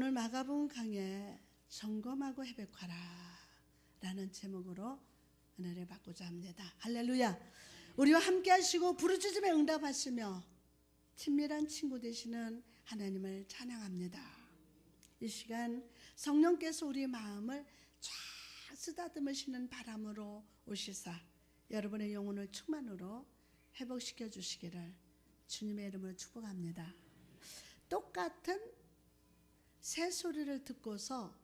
오늘 마가복음 강의 점검하고 회복하라 라는 제목으로 은혜를 받고자 합니다. 할렐루야. 우리와 함께 하시고 부르짖음에 응답하시며 친밀한 친구 되시는 하나님을 찬양합니다. 이 시간 성령께서 우리 마음을 쫙 쓰다듬으시는 바람으로 오시사 여러분의 영혼을 충만으로 회복시켜 주시기를 주님의 이름으로 축복합니다. 똑같은 새 소리를 듣고서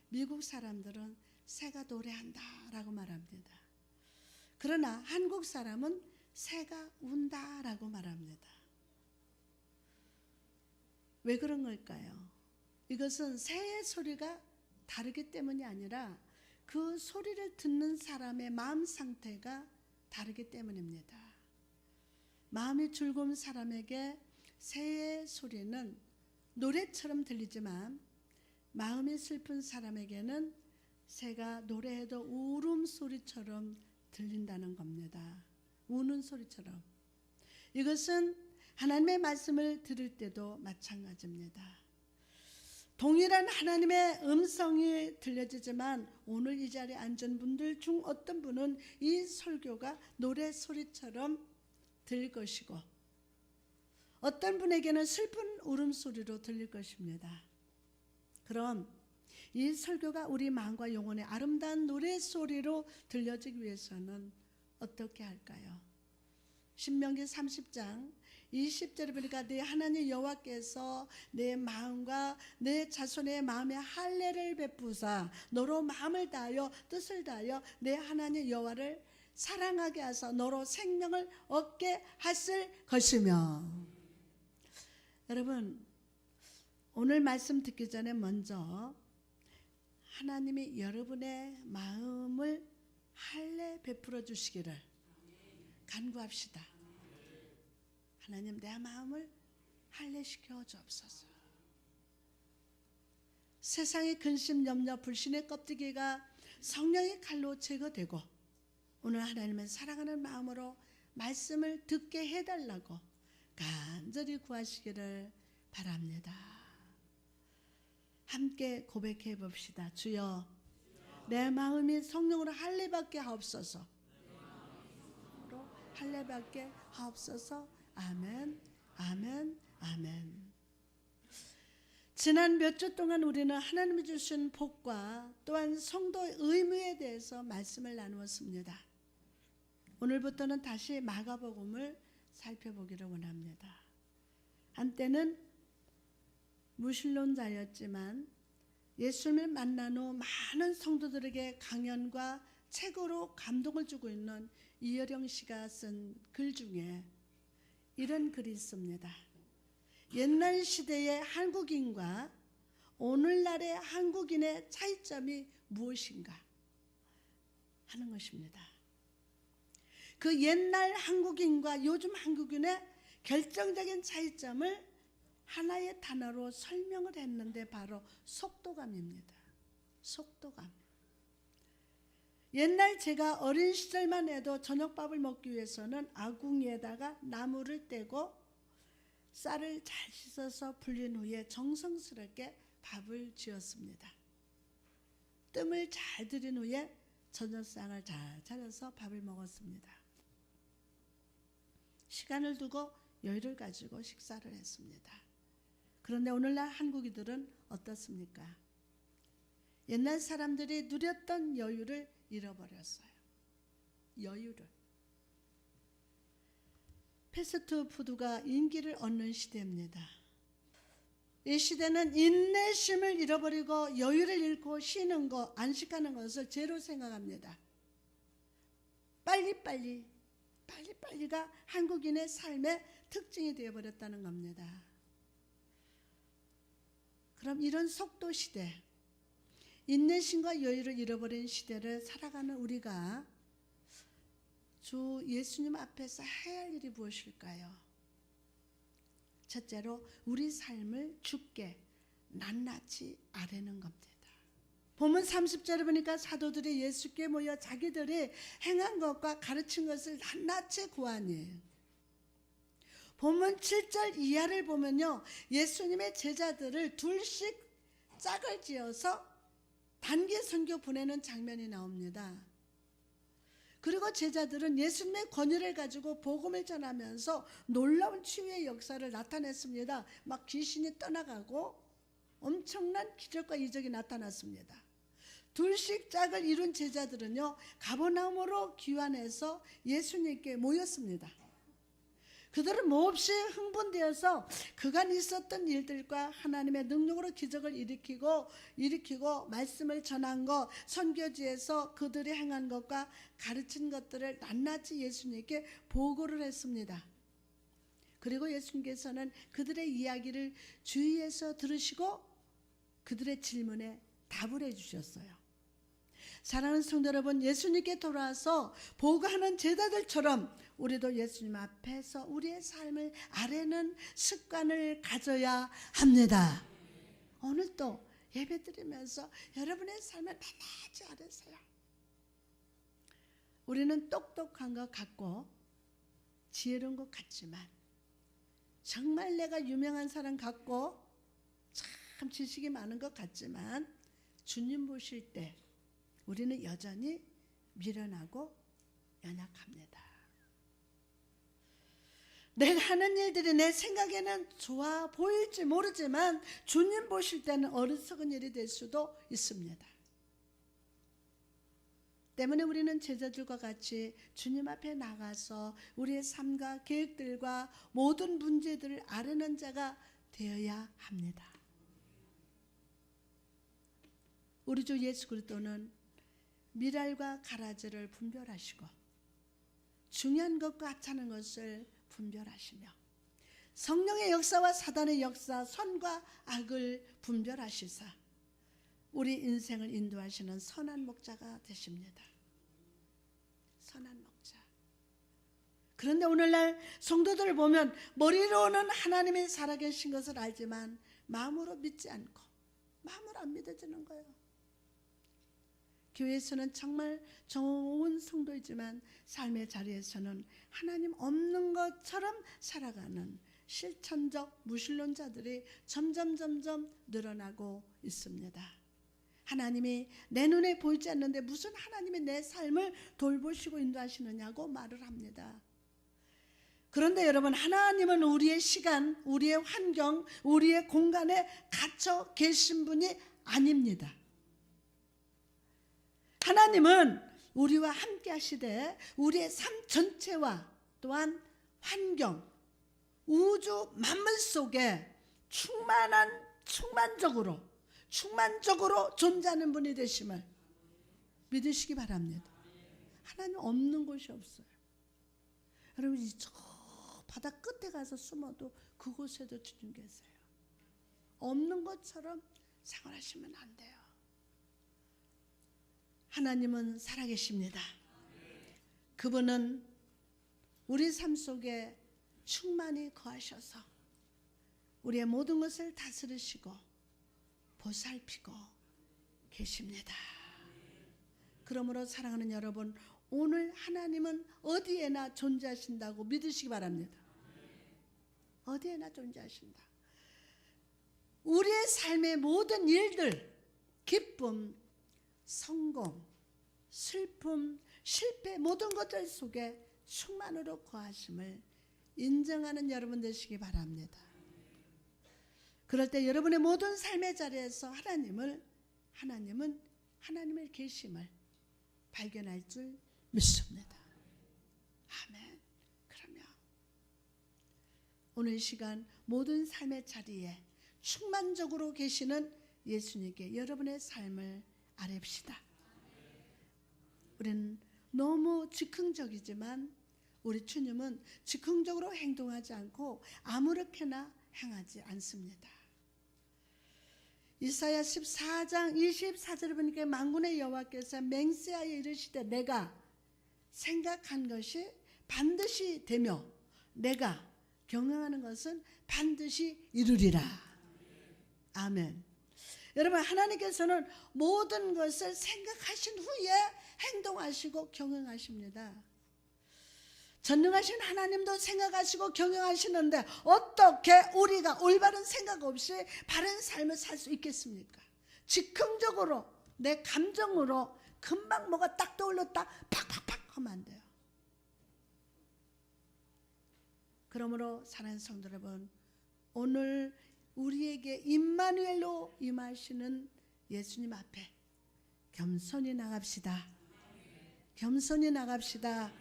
미국 사람들은 새가 노래한다 라고 말합니다. 그러나 한국 사람은 새가 운다 라고 말합니다. 왜 그런 걸까요? 이것은 새의 소리가 다르기 때문이 아니라 그 소리를 듣는 사람의 마음 상태가 다르기 때문입니다. 마음이 즐거운 사람에게 새의 소리는 노래처럼 들리지만 마음이 슬픈 사람에게는 새가 노래해도 울음소리처럼 들린다는 겁니다. 우는 소리처럼. 이것은 하나님의 말씀을 들을 때도 마찬가지입니다. 동일한 하나님의 음성이 들려지지만 오늘 이 자리에 앉은 분들 중 어떤 분은 이 설교가 노래소리처럼 들릴 것이고 어떤 분에게는 슬픈 울음소리로 들릴 것입니다. 그럼 이 설교가 우리 마음과 영혼의 아름다운 노래소리로 들려지기 위해서는 어떻게 할까요? 신명기 30장 20절에 보니까 내 하나님 여호와께서 내 마음과 내 자손의 마음에 할례를 베푸사 너로 마음을 다하여 뜻을 다하여 내 하나님 여호와를 사랑하게 하사 너로 생명을 얻게 하실 것이며. 여러분, 오늘 말씀 듣기 전에 먼저 하나님이 여러분의 마음을 할례 베풀어 주시기를 간구합시다. 하나님, 내 마음을 할례시켜 주옵소서. 세상의 근심, 염려, 불신의 껍데기가 성령의 칼로 제거되고 오늘 하나님을 사랑하는 마음으로 말씀을 듣게 해달라고 간절히 구하시기를 바랍니다. 함께 고백해 봅시다. 주여, 내 마음이 성령으로 할례받게 하옵소서. 할례받게 하옵소서. 아멘, 아멘, 아멘. 지난 몇 주 동안 우리는 하나님이 주신 복과 또한 성도의 의무에 대해서 말씀을 나누었습니다. 오늘부터는 다시 마가복음을 살펴보기를 원합니다. 한때는 무신론자였지만 예수님을 만난 후 많은 성도들에게 강연과 책으로 감동을 주고 있는 이여령 씨가 쓴 글 중에 이런 글이 있습니다. 옛날 시대의 한국인과 오늘날의 한국인의 차이점이 무엇인가 하는 것입니다. 그 옛날 한국인과 요즘 한국인의 결정적인 차이점을 하나의 단어로 설명을 했는데 바로 속도감입니다. 속도감. 옛날 제가 어린 시절만 해도 저녁밥을 먹기 위해서는 아궁이에다가 나무를 떼고 쌀을 잘 씻어서 불린 후에 정성스럽게 밥을 지었습니다. 뜸을 잘 들인 후에 저녁상을 잘 차려서 밥을 먹었습니다. 시간을 두고 여유를 가지고 식사를 했습니다. 그런데 오늘날 한국인들은 어떻습니까? 옛날 사람들이 누렸던 여유를 잃어버렸어요. 여유를. 패스트푸드가 인기를 얻는 시대입니다. 이 시대는 인내심을 잃어버리고 여유를 잃고 쉬는 것, 안식하는 것을 죄로 생각합니다. 빨리빨리가 한국인의 삶의 특징이 되어버렸다는 겁니다. 그럼 이런 속도 시대, 인내심과 여유를 잃어버린 시대를 살아가는 우리가 주 예수님 앞에서 해야 할 일이 무엇일까요? 첫째로 우리 삶을 주께 낱낱이 아뢰는 겁니다. 본문 30절에 보니까 사도들이 예수께 모여 자기들이 행한 것과 가르친 것을 낱낱이 구하니, 본문 7절 이하를 보면요, 예수님의 제자들을 둘씩 짝을 지어서 단기 선교 보내는 장면이 나옵니다. 그리고 제자들은 예수님의 권위를 가지고 복음을 전하면서 놀라운 치유의 역사를 나타냈습니다. 막 귀신이 떠나가고 엄청난 기적과 이적이 나타났습니다. 둘씩 짝을 이룬 제자들은요, 가버나움으로 귀환해서 예수님께 모였습니다. 그들은 몹시 흥분되어서 그간 있었던 일들과 하나님의 능력으로 기적을 일으키고 말씀을 전한 것, 선교지에서 그들이 행한 것과 가르친 것들을 낱낱이 예수님께 보고를 했습니다. 그리고 예수님께서는 그들의 이야기를 주의해서 들으시고 그들의 질문에 답을 해주셨어요. 사랑하는 성도 여러분, 예수님께 돌아와서 보고하는 제자들처럼 우리도 예수님 앞에서 우리의 삶을 아뢰는 습관을 가져야 합니다. 오늘도 예배드리면서 여러분의 삶을 낱낱이 아뢰세요. 우리는 똑똑한 것 같고 지혜로운 것 같지만, 정말 내가 유명한 사람 같고 참 지식이 많은 것 같지만, 주님 보실 때 우리는 여전히 미련하고 연약합니다. 내가 하는 일들이 내 생각에는 좋아 보일지 모르지만 주님 보실 때는 어리석은 일이 될 수도 있습니다. 때문에 우리는 제자들과 같이 주님 앞에 나가서 우리의 삶과 계획들과 모든 문제들을 아뢰는 자가 되어야 합니다. 우리 주 예수 그리스도는 미랄과 가라지를 분별하시고 중요한 것과 하찮은 것을 분별하시며 성령의 역사와 사단의 역사, 선과 악을 분별하시사 우리 인생을 인도하시는 선한 목자가 되십니다. 선한 목자. 그런데 오늘날 성도들을 보면 머리로는 하나님이 살아계신 것을 알지만 마음으로 믿지 않고 마음으로 안 믿어지는 거예요. 교회에서는 정말 좋은 성도이지만 삶의 자리에서는 하나님 없는 것처럼 살아가는 실천적 무신론자들이 점점 늘어나고 있습니다. 하나님이 내 눈에 보이지 않는데 무슨 하나님이 내 삶을 돌보시고 인도하시느냐고 말을 합니다. 그런데 여러분, 하나님은 우리의 시간, 우리의 환경, 우리의 공간에 갇혀 계신 분이 아닙니다. 하나님은 우리와 함께 하시되 우리의 삶 전체와 또한 환경, 우주 만물 속에 충만적으로 존재하는 분이 되심을 믿으시기 바랍니다. 하나님 없는 곳이 없어요. 여러분, 저 바다 끝에 가서 숨어도 그곳에도 주님 계세요. 없는 것처럼 생활하시면 안 돼요. 하나님은 살아계십니다. 그분은 우리 삶 속에 충만히 거하셔서 우리의 모든 것을 다스리시고 보살피고 계십니다. 그러므로 사랑하는 여러분, 오늘 하나님은 어디에나 존재하신다고 믿으시기 바랍니다. 어디에나 존재하신다. 우리의 삶의 모든 일들, 기쁨, 성공, 슬픔, 실패, 모든 것들 속에 충만으로 거하심을 인정하는 여러분 되시기 바랍니다. 그럴 때 여러분의 모든 삶의 자리에서 하나님은 하나님의 계심을 발견할 줄 믿습니다. 아멘. 그러면 오늘 시간 모든 삶의 자리에 충만적으로 계시는 예수님께 여러분의 삶을 아뢰시다. 우리는 너무 즉흥적이지만 우리 주님은 즉흥적으로 행동하지 않고 아무렇게나 행하지 않습니다. 이사야 14장 24절을 보니까 만군의 여호와께서 맹세하여 이르시되 내가 생각한 것이 반드시 되며 내가 경영하는 것은 반드시 이루리라. 아멘. 여러분, 하나님께서는 모든 것을 생각하신 후에 행동하시고 경영하십니다. 전능하신 하나님도 생각하시고 경영하시는데 어떻게 우리가 올바른 생각 없이 바른 삶을 살 수 있겠습니까? 즉흥적으로 내 감정으로 금방 뭐가 딱 떠올렸다 팍팍팍 하면 안 돼요. 그러므로 사랑하는 성도 여러분, 오늘 우리에게 임마누엘로 임하시는 예수님 앞에 겸손히 나갑시다. 겸손히 나갑시다.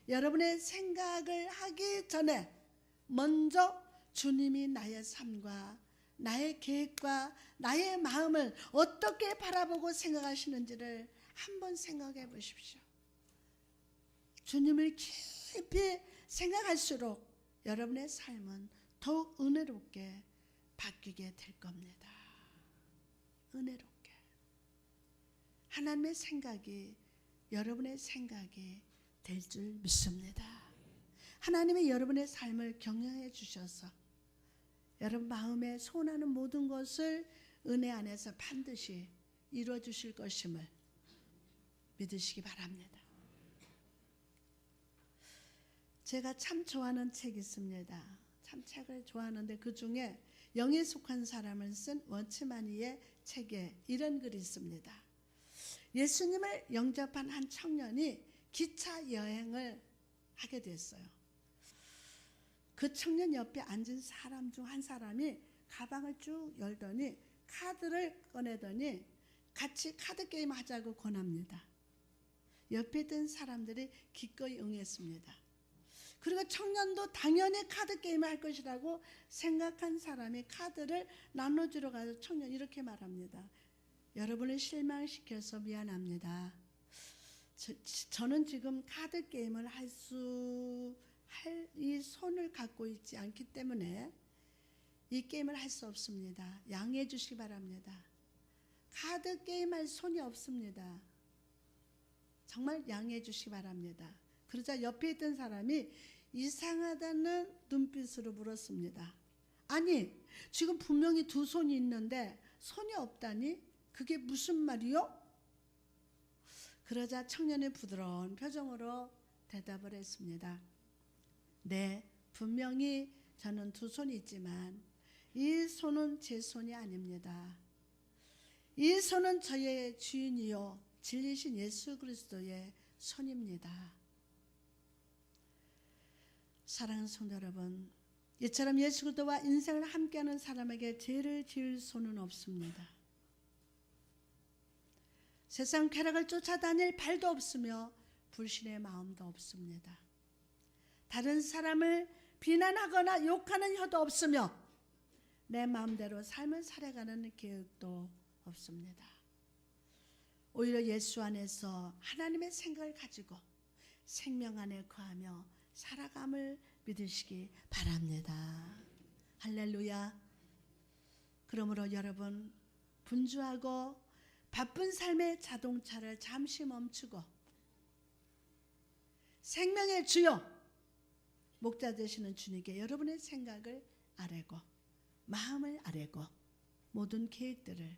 여러분의 생각을 하기 전에 먼저 주님이 나의 삶과 나의 계획과 나의 마음을 어떻게 바라보고 생각하시는지를 한번 생각해 보십시오. 주님을 깊이 생각할수록 여러분의 삶은 더욱 은혜롭게 바뀌게 될 겁니다. 은혜롭게. 하나님의 생각이 여러분의 생각이 될 줄 믿습니다. 하나님이 여러분의 삶을 경영해 주셔서 여러분 마음에 소원하는 모든 것을 은혜 안에서 반드시 이루어 주실 것임을 믿으시기 바랍니다. 제가 참 좋아하는 책이 있습니다. 참 책을 좋아하는데 그 중에 영에 속한 사람을 쓴 워치마니의 책에 이런 글이 있습니다. 예수님을 영접한 한 청년이 기차 여행을 하게 됐어요. 그 청년 옆에 앉은 사람 중 한 사람이 가방을 쭉 열더니 카드를 꺼내더니 같이 카드 게임 하자고 권합니다. 옆에 있던 사람들이 기꺼이 응했습니다. 그리고 청년도 당연히 카드 게임을 할 것이라고 생각한 사람이 카드를 나눠주러 가서 청년이 이렇게 말합니다. 여러분을 실망시켜서 미안합니다. 저는 지금 카드 게임을 할 이 손을 갖고 있지 않기 때문에 이 게임을 할 수 없습니다. 양해해 주시기 바랍니다. 카드 게임할 손이 없습니다. 정말 양해해 주시기 바랍니다. 그러자 옆에 있던 사람이 이상하다는 눈빛으로 물었습니다. 아니, 지금 분명히 두 손이 있는데 손이 없다니? 그게 무슨 말이요? 그러자 청년의 부드러운 표정으로 대답을 했습니다. 네, 분명히 저는 두 손이 있지만 이 손은 제 손이 아닙니다. 이 손은 저의 주인이요 진리신 예수 그리스도의 손입니다. 사랑하는 성도 여러분, 이처럼 예수 그리스도와 인생을 함께하는 사람에게 죄를 지을 손은 없습니다. 세상 쾌락을 쫓아다닐 발도 없으며 불신의 마음도 없습니다. 다른 사람을 비난하거나 욕하는 혀도 없으며 내 마음대로 삶을 살아가는 계획도 없습니다. 오히려 예수 안에서 하나님의 생각을 가지고 생명 안에 거하며 살아감을 믿으시기 바랍니다. 할렐루야. 그러므로 여러분, 분주하고 바쁜 삶의 자동차를 잠시 멈추고 생명의 주요 목자 되시는 주님께 여러분의 생각을 아뢰고 마음을 아뢰고 모든 계획들을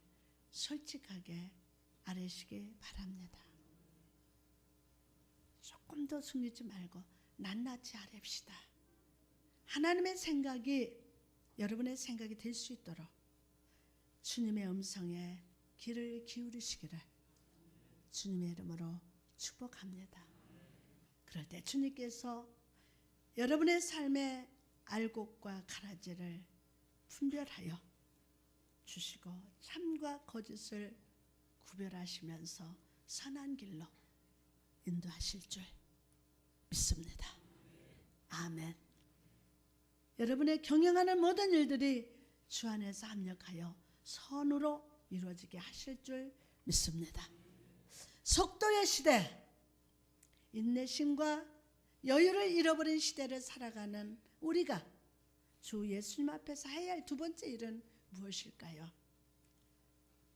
솔직하게 아뢰시기 바랍니다. 조금 더 숨기지 말고 낱낱이 아뢰읍시다. 하나님의 생각이 여러분의 생각이 될 수 있도록 주님의 음성에 귀를 기울이시기를 주님의 이름으로 축복합니다. 그럴 때 주님께서 여러분의 삶의 알곡과 가라지를 분별하여 주시고 참과 거짓을 구별하시면서 선한 길로 인도하실 줄 믿습니다. 아멘. 여러분의 경영하는 모든 일들이 주 안에서 합력하여 선으로 이루어지게 하실 줄 믿습니다. 속도의 시대, 인내심과 여유를 잃어버린 시대를 살아가는 우리가 주 예수님 앞에서 해야 할 두 번째 일은 무엇일까요?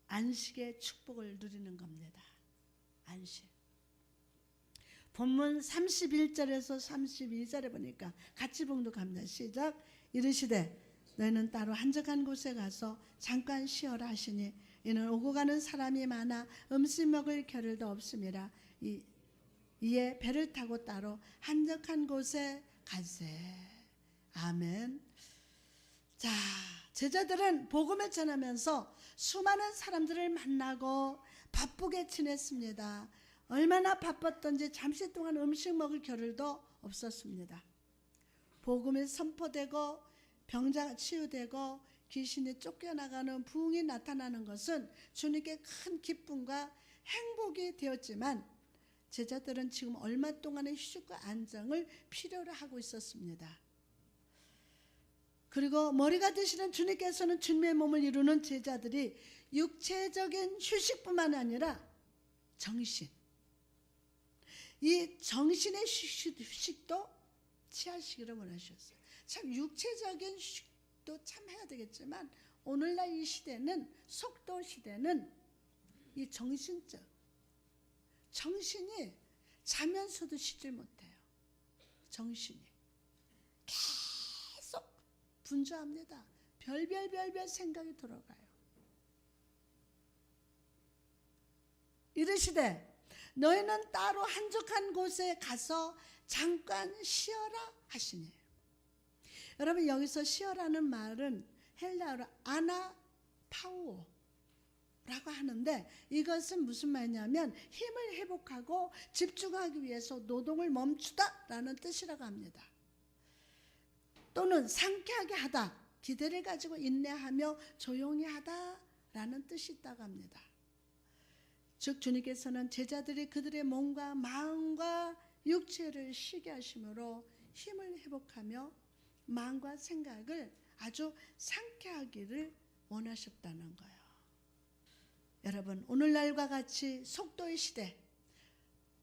안식의 축복을 누리는 겁니다. 안식. 본문 31절에서 32절에 보니까 같이 봉독합니다. 시작. 이르시되 너희는 따로 한적한 곳에 가서 잠깐 쉬어라 하시니 이는 오고 가는 사람이 많아 음식 먹을 겨를도 없음이라. 이에 배를 타고 따로 한적한 곳에 가세. 아멘. 자, 제자들은 복음을 전하면서 수많은 사람들을 만나고 바쁘게 지냈습니다. 얼마나 바빴던지 잠시 동안 음식 먹을 겨를도 없었습니다. 복음이 선포되고 병자가 치유되고 귀신이 쫓겨나가는 부흥이 나타나는 것은 주님께 큰 기쁨과 행복이 되었지만 제자들은 지금 얼마 동안의 휴식과 안정을 필요로 하고 있었습니다. 그리고 머리가 되시는 주님께서는 주님의 몸을 이루는 제자들이 육체적인 휴식뿐만 아니라 정신, 이 정신의 휴식도 취하시기를 원하셨어요. 참 육체적인 휴식도 참 해야 되겠지만 오늘날 이 시대는, 속도 시대는 이 정신적, 정신이 자면서도 쉬질 못해요. 정신이 계속 분주합니다. 별별 생각이 들어가요. 이르시되 너희는 따로 한적한 곳에 가서 잠깐 쉬어라 하시니. 여러분, 여기서 쉬어라는 말은 헬라어로 아나파우오라고 하는데, 이것은 무슨 말이냐면 힘을 회복하고 집중하기 위해서 노동을 멈추다라는 뜻이라고 합니다. 또는 상쾌하게 하다, 기대를 가지고 인내하며 조용히 하다라는 뜻이 있다고 합니다. 즉 주님께서는 제자들이 그들의 몸과 마음과 육체를 쉬게 하심으로 힘을 회복하며 마음과 생각을 아주 상쾌하기를 원하셨다는 거예요. 여러분, 오늘날과 같이 속도의 시대,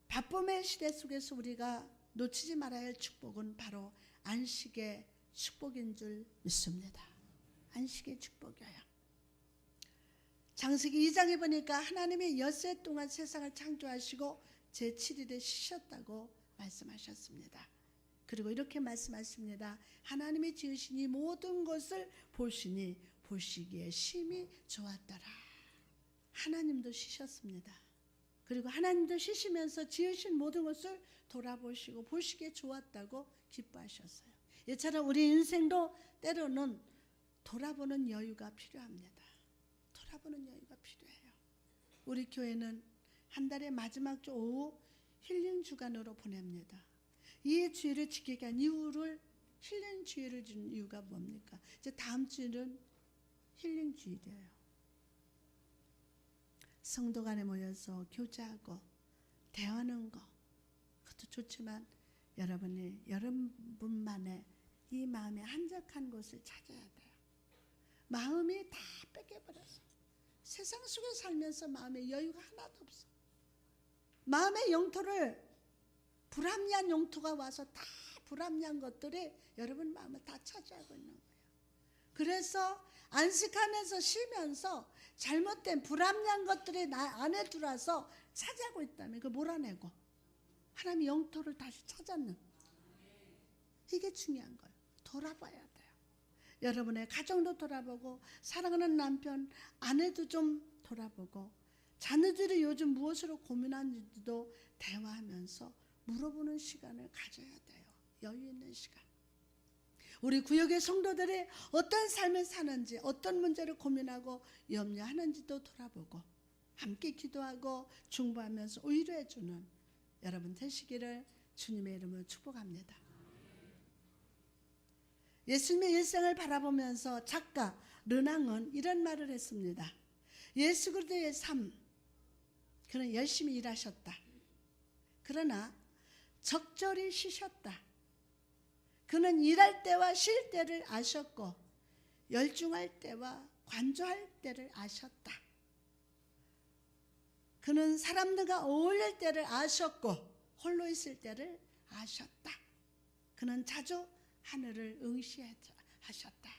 바쁨의 시대 속에서 우리가 놓치지 말아야 할 축복은 바로 안식의 축복인 줄 믿습니다. 안식의 축복이에요. 창세기 2장에 보니까 하나님이 엿새 동안 세상을 창조하시고 제7일에 쉬셨다고 말씀하셨습니다. 그리고 이렇게 말씀하십니다. 하나님이 지으신 이 모든 것을 보시니 보시기에 심히 좋았더라. 하나님도 쉬셨습니다. 그리고 하나님도 쉬시면서 지으신 모든 것을 돌아보시고 보시기에 좋았다고 기뻐하셨어요. 이처럼 우리 인생도 때로는 돌아보는 여유가 필요합니다. 돌아보는 여유가 필요해요. 우리 교회는 한 달의 마지막 주 오후 힐링 주간으로 보냅니다. 이 주일을 지키기 위한 이유를, 힐링 주일을 준 이유가 뭡니까? 이제 다음 주일은 힐링 주일이에요. 성도 간에 모여서 교제하고 대화하는 거, 그것도 좋지만 여러분만의 이 마음의 한적한 곳을 찾아야 돼요. 마음이 다 뺏겨버려서 세상 속에 살면서 마음의 여유가 하나도 없어. 마음의 영토를, 불합리한 영토가 와서 다 불합리한 것들이 여러분 마음을 다 차지하고 있는 거예요. 그래서 안식하면서 쉬면서 잘못된 불합리한 것들이 나 안에 들어와서 차지하고 있다면 그걸 몰아내고 하나님의 영토를 다시 찾았는, 이게 중요한 거예요. 돌아봐야 돼요. 여러분의 가정도 돌아보고 사랑하는 남편, 아내도 좀 돌아보고 자녀들이 요즘 무엇으로 고민하는지도 대화하면서 물어보는 시간을 가져야 돼요. 여유 있는 시간. 우리 구역의 성도들이 어떤 삶을 사는지, 어떤 문제를 고민하고 염려하는지도 돌아보고 함께 기도하고 중보하면서 위로해주는 여러분 되시기를 주님의 이름으로 축복합니다. 예수님의 일생을 바라보면서 작가 르낭은 이런 말을 했습니다. 예수 그리스도의 삶, 그는 열심히 일하셨다. 그러나 적절히 쉬셨다. 그는 일할 때와 쉴 때를 아셨고 열중할 때와 관조할 때를 아셨다. 그는 사람들과 어울릴 때를 아셨고 홀로 있을 때를 아셨다. 그는 자주 하늘을 응시하셨다.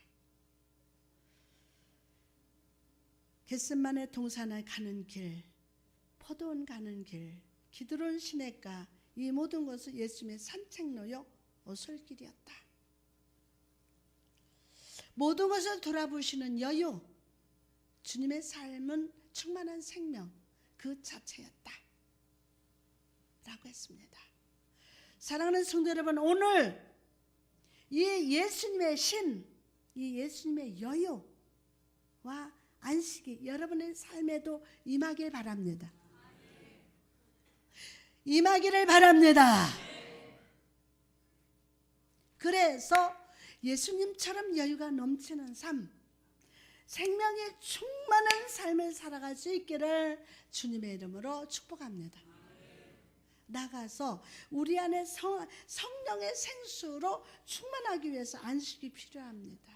겟세마네 동산을 가는 길, 포도원 가는 길, 기드론 시냇가, 이 모든 것은 예수님의 산책로요 오솔길이었다. 모든 것을 돌아보시는 여유, 주님의 삶은 충만한 생명 그 자체였다 라고 했습니다. 사랑하는 성도 여러분, 오늘 이 예수님의 신, 이 예수님의 여유와 안식이 여러분의 삶에도 임하길 바랍니다. 임하기를 바랍니다. 그래서 예수님처럼 여유가 넘치는 삶, 생명이 충만한 삶을 살아갈 수 있기를 주님의 이름으로 축복합니다. 나가서 우리 안에 성령의 생수로 충만하기 위해서 안식이 필요합니다.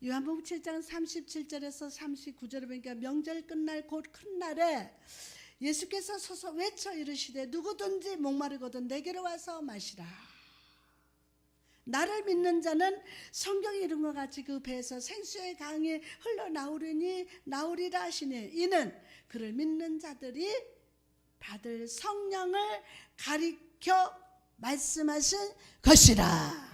요한복음 7장 37절에서 39절에 보니까 명절 끝날 곧 큰 날에 예수께서 서서 외쳐 이르시되 누구든지 목마르거든 내게로 와서 마시라. 나를 믿는 자는 성경에 이른 것 같이 그 배에서 생수의 강이 흘러나오리니 나오리라 하시니 이는 그를 믿는 자들이 받을 성령을 가리켜 말씀하신 것이라.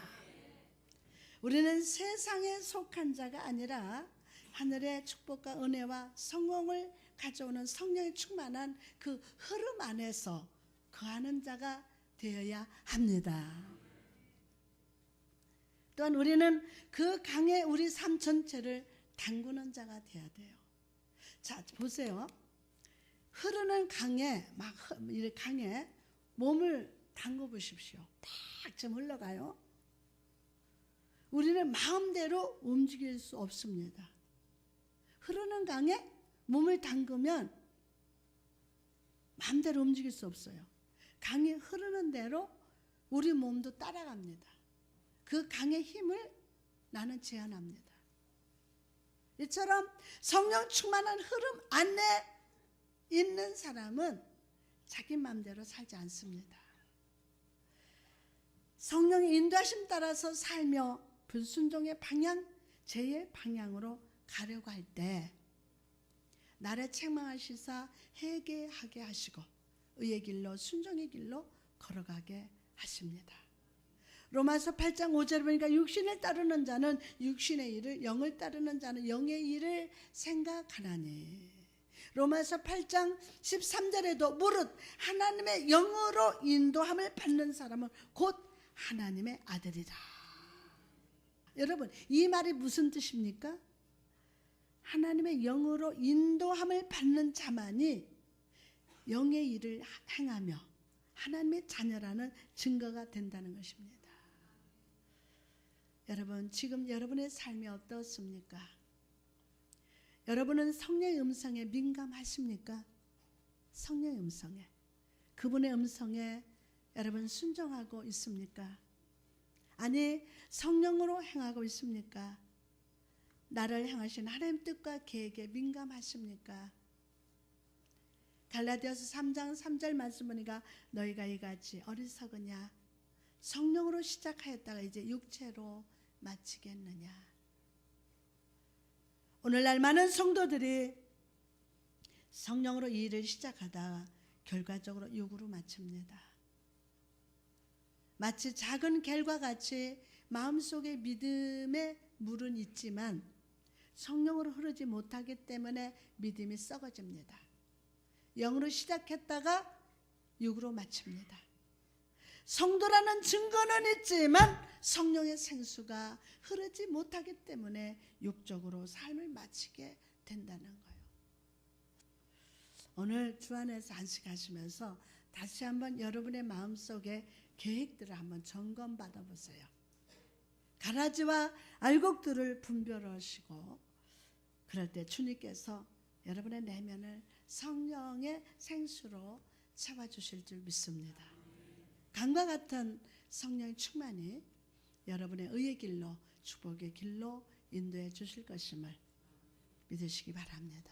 우리는 세상에 속한 자가 아니라 하늘의 축복과 은혜와 성공을 가져오는 성령이 충만한 그 흐름 안에서 거하는 자가 되어야 합니다. 또한 우리는 그 강에 우리 삶 전체를 담그는 자가 되어야 돼요. 자, 보세요. 흐르는 강에 강에 몸을 담궈 보십시오. 딱 좀 흘러가요. 우리는 마음대로 움직일 수 없습니다. 흐르는 강에 몸을 담그면 마음대로 움직일 수 없어요. 강이 흐르는 대로 우리 몸도 따라갑니다. 그 강의 힘을 나는 제한합니다. 이처럼 성령 충만한 흐름 안에 있는 사람은 자기 마음대로 살지 않습니다. 성령의 인도하심 따라서 살며 불순종의 방향, 죄의 방향으로 가려고 할 때 나를 책망하시사 회개하게 하시고 의의 길로 순종의 길로 걸어가게 하십니다. 로마서 8장 5절에 보니까 육신을 따르는 자는 육신의 일을, 영을 따르는 자는 영의 일을 생각하나니. 로마서 8장 13절에도 무릇 하나님의 영으로 인도함을 받는 사람은 곧 하나님의 아들이다. 여러분, 이 말이 무슨 뜻입니까? 하나님의 영으로 인도함을 받는 자만이 영의 일을 행하며 하나님의 자녀라는 증거가 된다는 것입니다. 여러분, 지금 여러분의 삶이 어떻습니까? 여러분은 성령의 음성에 민감하십니까? 성령의 음성에, 그분의 음성에 여러분 순종하고 있습니까? 아니, 성령으로 행하고 있습니까? 나를 향하신 하나님 뜻과 계획에 민감하십니까? 갈라디아서 3장 3절 말씀 보니까 너희가 이같이 어리석으냐? 성령으로 시작하였다가 이제 육체로 마치겠느냐? 오늘날 많은 성도들이 성령으로 이 일을 시작하다가 결과적으로 육으로 마칩니다. 마치 작은 겔과 같이 마음속에 믿음의 물은 있지만 성령으로 흐르지 못하기 때문에 믿음이 썩어집니다. 영으로 시작했다가 육으로 마칩니다. 성도라는 증거는 있지만 성령의 생수가 흐르지 못하기 때문에 육적으로 삶을 마치게 된다는 거예요. 오늘 주 안에서 안식하시면서 다시 한번 여러분의 마음속에 계획들을 한번 점검받아 보세요. 가라지와 알곡들을 분별하시고 그럴 때 주님께서 여러분의 내면을 성령의 생수로 채워주실 줄 믿습니다. 강과 같은 성령의 충만이 여러분의 의의 길로 축복의 길로 인도해 주실 것임을 믿으시기 바랍니다.